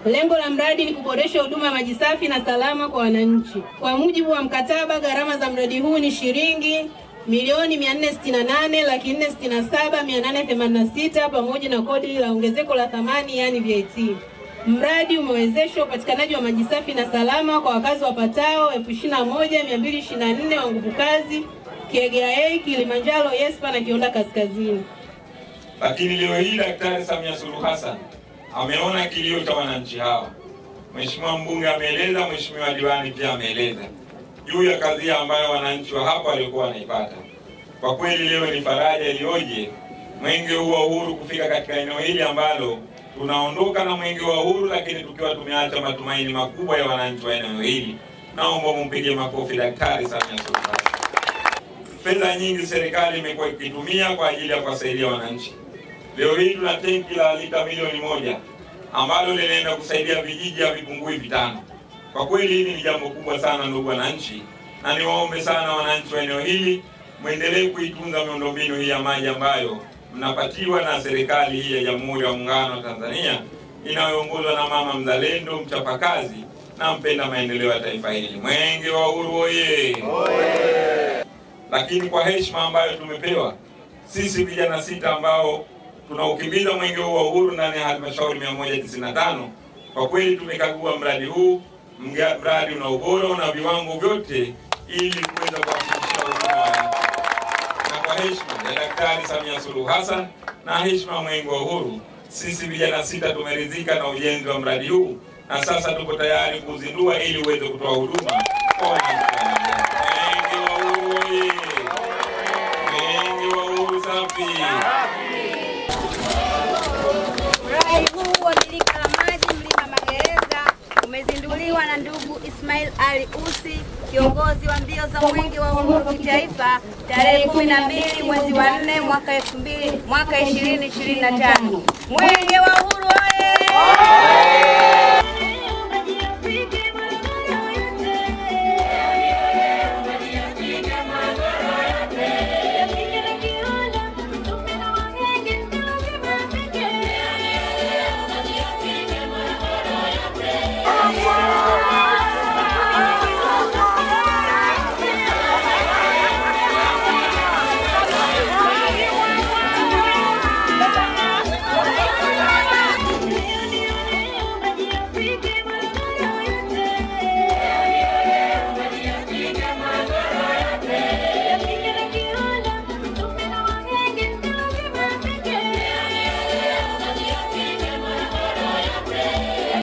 Lengo la mradi ni kuboresha huduma ya maji safi na salama kwa wananchi. Kwa mujibu wa mkataba, gharama za mradi huu ni shilingi milioni 468,467,886 pamoja na kodi la ongezeko la thamani yani VAT. Mradi umewezesha upatikanaji wa maji safi na salama kwa wakazi wapatao 21,224 wa nguvu kazi Kiegea, Kilimanjaro, Yespa na Kionda Kaskazini. Lakini leo hii Daktari Samia Suluhu Hassan ameona kilio cha wananchi hawa. Mheshimiwa mbunge ameeleza, Mheshimiwa diwani pia ameeleza juu ya kazi ambayo wananchi wa hapa walikuwa wanaipata. Kwa kweli leo ni faraja iliyoje mwenge huu wa uhuru kufika katika eneo hili ambalo tunaondoka na mwenge wa uhuru, lakini tukiwa tumeacha matumaini makubwa ya wananchi wa eneo hili. Naomba mumpige makofi Daktari Samia Suluhu Hassan. Fedha nyingi serikali imekuwa ikitumia kwa ajili ya kuwasaidia wananchi. Leo hii tuna tenki la lita milioni 1 ambalo linaenda kusaidia vijiji ya Vikungui 5. Kwa kweli hili ni jambo kubwa sana ndugu wananchi, na niwaombe sana wananchi wa eneo hili muendelee kuitunza miundombinu hii ya maji ambayo mnapatiwa na serikali hii ya Jamhuri ya Muungano wa Tanzania inayoongozwa na mama mzalendo, mchapakazi na mpenda maendeleo ya taifa hili. Mwenge wa Uhuru oye! Lakini kwa heshima ambayo tumepewa sisi vijana 6 ambao tunaukimbiza mwenge wa uhuru ndani ya halmashauri 195, kwa kweli tumekagua mradi huu. Mradi una ubora na viwango vyote ili kuweza kuhakikisha huduma. Na kwa heshima ya Daktari Samia Suluhu Hassan na heshima mwenge wa uhuru, sisi vijana 6 tumeridhika na ujenzi wa mradi huu, na sasa tuko tayari kuzindua ili uweze kutoa huduma kwa wananchi. Mwenge wa uhuru oye! Mwenge wa uhuru safi! Mradi huu wa birika la maji Mlima Magereza umezinduliwa na ndugu Ismail Ali Usi, kiongozi wa mbio za mwenge wa uhuru kitaifa, tarehe 12 mwezi wa 4 mwaka 2025. Mwenge wa uhuru oye!